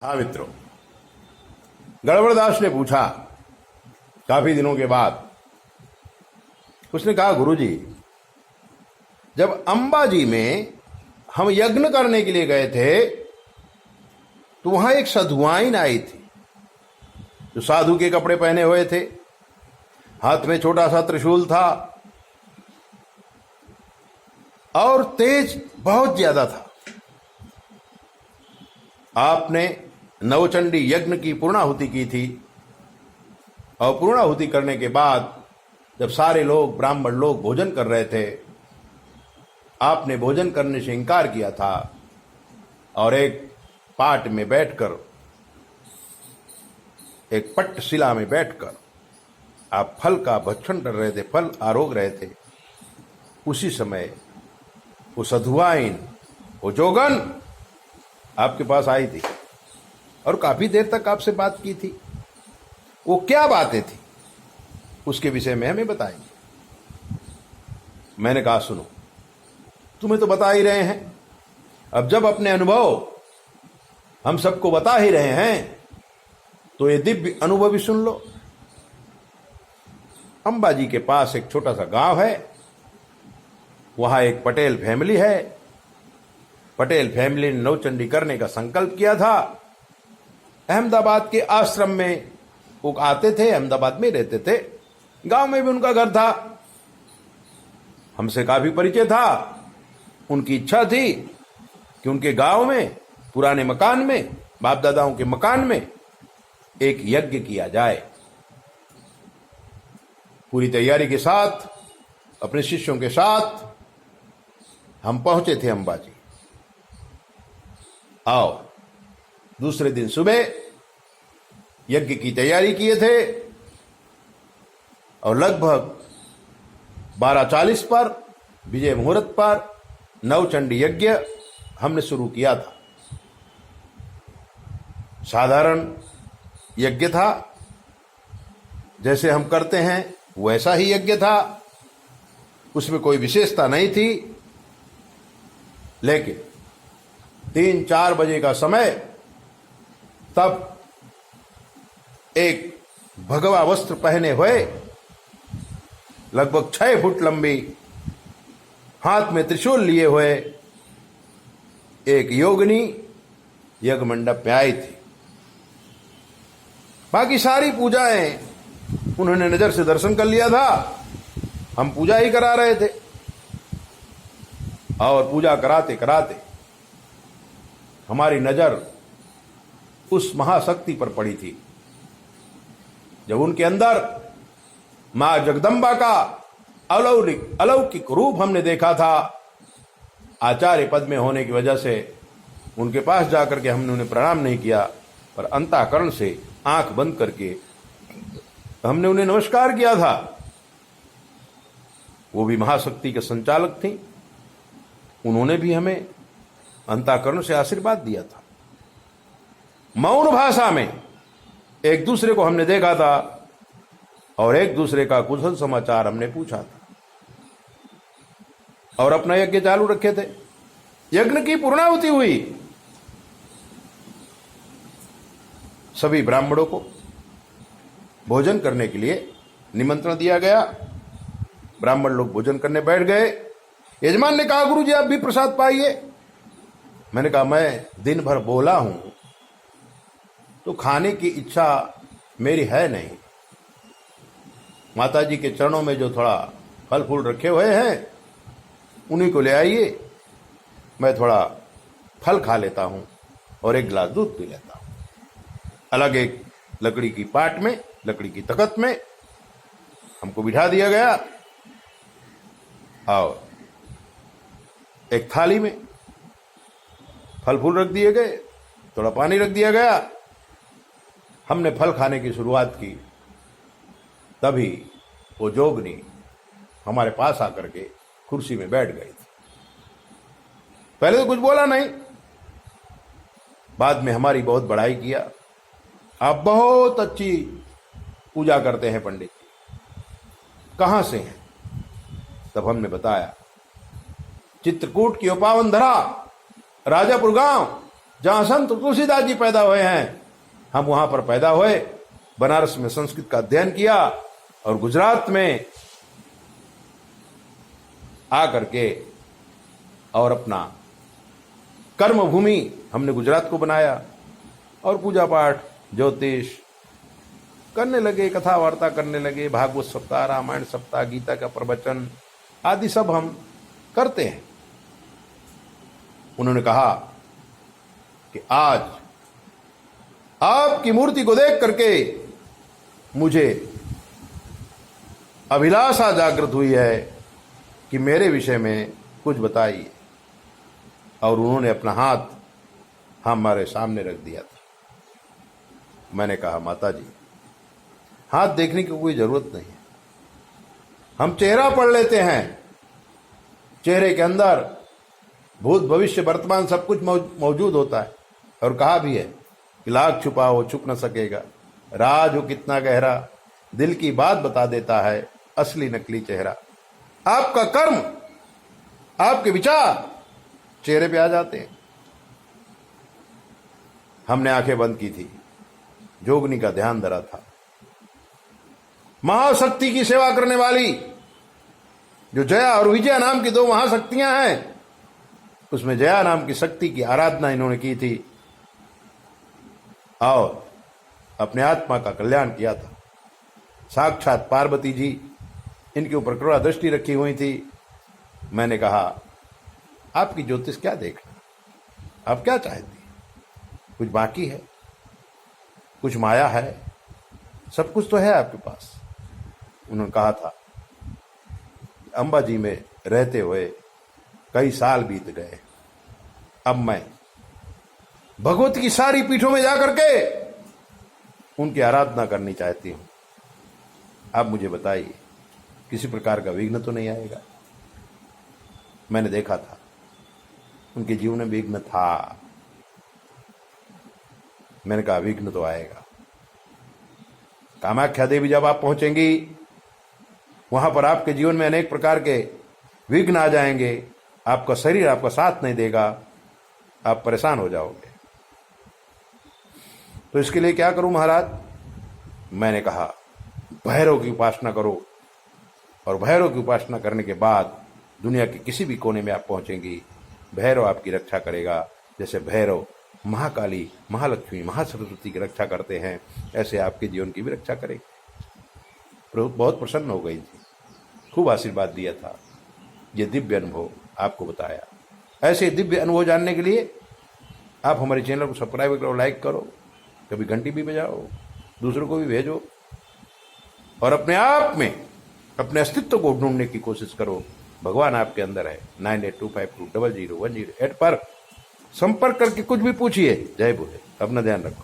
हाँ मित्रों, गड़बड़दास ने पूछा काफी दिनों के बाद। उसने कहा, गुरुजी, जब अंबाजी में हम यज्ञ करने के लिए गए थे तो वहां एक साधुआइन आई थी जो साधु के कपड़े पहने हुए थे, हाथ में छोटा सा त्रिशूल था और तेज बहुत ज्यादा था। आपने नवचंडी यज्ञ की पूर्णाहुति की थी और पूर्णाहुति करने के बाद जब सारे लोग ब्राह्मण लोग भोजन कर रहे थे, आपने भोजन करने से इनकार किया था और एक पाट में बैठकर, एक पट्टशिला में बैठकर आप फल का भक्षण कर रहे थे, फल आरोग रहे थे। उसी समय वो साधुआइन, वो जोगन आपके पास आई थी और काफी देर तक आपसे बात की थी। वो क्या बातें थी उसके विषय में हमें बताएंगे। मैंने कहा, सुनो, तुम्हें तो बता ही रहे हैं, अब जब अपने अनुभव हम सबको बता ही रहे हैं तो ये दिव्य अनुभव भी सुन लो। अंबाजी के पास एक छोटा सा गांव है, वहां एक पटेल फैमिली है। पटेल फैमिली ने नवचंडी करने का संकल्प किया था। अहमदाबाद के आश्रम में वो आते थे, अहमदाबाद में रहते थे, गांव में भी उनका घर था, हमसे काफी परिचय था। उनकी इच्छा थी कि उनके गांव में, पुराने मकान में, बाप दादाओं के मकान में एक यज्ञ किया जाए। पूरी तैयारी के साथ अपने शिष्यों के साथ हम पहुंचे थे अंबाजी। आओ, दूसरे दिन सुबह यज्ञ की तैयारी किए थे और लगभग 12:40 पर विजय मुहूर्त पर नवचंडी यज्ञ हमने शुरू किया था। साधारण यज्ञ था, जैसे हम करते हैं वैसा ही यज्ञ था, उसमें कोई विशेषता नहीं थी। लेकिन 3-4 बजे का समय, तब एक भगवा वस्त्र पहने हुए, लगभग 6 फुट लंबी, हाथ में त्रिशूल लिए हुए एक योगिनी यज्ञ मंडप में आई थी। बाकी सारी पूजाएं उन्होंने नजर से दर्शन कर लिया था, हम पूजा ही करा रहे थे। और पूजा कराते कराते हमारी नजर उस महाशक्ति पर पड़ी थी जब उनके अंदर मां जगदंबा का अलौकिक रूप हमने देखा था। आचार्य पद में होने की वजह से उनके पास जाकर के हमने उन्हें प्रणाम नहीं किया, पर अंतःकरण से आंख बंद करके हमने उन्हें नमस्कार किया था। वो भी महाशक्ति के संचालक थी, उन्होंने भी हमें अंतःकरण से आशीर्वाद दिया था। मौन भाषा में एक दूसरे को हमने देखा था और एक दूसरे का कुशल समाचार हमने पूछा था और अपना यज्ञ चालू रखे थे। यज्ञ की पूर्णाहुति हुई। सभी ब्राह्मणों को भोजन करने के लिए निमंत्रण दिया गया। ब्राह्मण लोग भोजन करने बैठ गए। यजमान ने कहा, गुरुजी आप भी प्रसाद पाइए। मैंने कहा, मैं दिन भर बोला हूं तो खाने की इच्छा मेरी है नहीं। माता जी के चरणों में जो थोड़ा फल फूल रखे हुए हैं उन्हीं को ले आइए, मैं थोड़ा फल खा लेता हूं और एक गिलास दूध पी लेता हूं। अलग एक लकड़ी की पाट में, लकड़ी की तख्त में हमको बिठा दिया गया और एक थाली में फल फूल रख दिए गए, थोड़ा पानी रख दिया गया। हमने फल खाने की शुरुआत की, तभी वो जोगनी हमारे पास आकर के कुर्सी में बैठ गई थी। पहले तो कुछ बोला नहीं, बाद में हमारी बहुत बड़ाई किया। आप बहुत अच्छी पूजा करते हैं पंडित जी, कहां से हैं? तब हमने बताया, चित्रकूट की पावन धरा, राजापुर गांव, जहां संत तुलसीदास जी पैदा हुए हैं, हम वहां पर पैदा हुए, बनारस में संस्कृत का अध्ययन किया और गुजरात में आकर के और अपना कर्म भूमि हमने गुजरात को बनाया और पूजा पाठ ज्योतिष करने लगे, कथा वार्ता करने लगे, भागवत सप्ताह, रामायण सप्ताह, गीता का प्रवचन आदि सब हम करते हैं। उन्होंने कहा कि आज आपकी मूर्ति को देख करके मुझे अभिलाषा जागृत हुई है कि मेरे विषय में कुछ बताइए। और उन्होंने अपना हाथ हमारे सामने रख दिया था। मैंने कहा, माता जी, हाथ देखने की कोई जरूरत नहीं है, हम चेहरा पढ़ लेते हैं। चेहरे के अंदर भूत भविष्य वर्तमान सब कुछ मौजूद होता है। और कहा भी है कि लाख छुपाओ छुप न सकेगा, राज हो कितना गहरा, दिल की बात बता देता है असली नकली चेहरा। आपका कर्म, आपके विचार चेहरे पे आ जाते हैं। हमने आंखें बंद की थी, जोगनी का ध्यान धरा था। महाशक्ति की सेवा करने वाली जो जया और विजया नाम की दो महाशक्तियां हैं, उसमें जया नाम की शक्ति की आराधना इन्होंने की थी और अपने आत्मा का कल्याण किया था। साक्षात पार्वती जी इनके ऊपर कृपा दृष्टि रखी हुई थी। मैंने कहा, आपकी ज्योतिष क्या देखना, आप क्या चाहती, कुछ बाकी है, कुछ माया है, सब कुछ तो है आपके पास। उन्होंने कहा था, अंबा जी में रहते हुए कई साल बीत गए, अब मैं भगवत की सारी पीठों में जाकर के उनकी आराधना करनी चाहती हूं। आप मुझे बताइए, किसी प्रकार का विघ्न तो नहीं आएगा? मैंने देखा था उनके जीवन में विघ्न था। मैंने कहा, विघ्न तो आएगा। कामाख्या देवी जब आप पहुंचेंगी, वहां पर आपके जीवन में अनेक प्रकार के विघ्न आ जाएंगे, आपका शरीर आपका साथ नहीं देगा, आप परेशान हो जाओगे। तो इसके लिए क्या करूं महाराज? मैंने कहा, भैरव की उपासना करो, और भैरव की उपासना करने के बाद दुनिया के किसी भी कोने में आप पहुंचेंगी, भैरव आपकी रक्षा करेगा। जैसे भैरव महाकाली, महालक्ष्मी, महासरस्वती की रक्षा करते हैं, ऐसे आपके जीवन की भी रक्षा करेगी। बहुत प्रसन्न हो गई थी, खूब आशीर्वाद दिया था। ये दिव्य अनुभव आपको बताया। ऐसे दिव्य अनुभव जानने के लिए आप हमारे चैनल को सब्सक्राइब करो, लाइक करो, कभी घंटी भी बजाओ, दूसरों को भी भेजो, और अपने आप में अपने अस्तित्व को ढूंढने की कोशिश करो। भगवान आपके अंदर है। 9825200108 पर संपर्क करके कुछ भी पूछिए। जय बोले। अपना ध्यान रखो।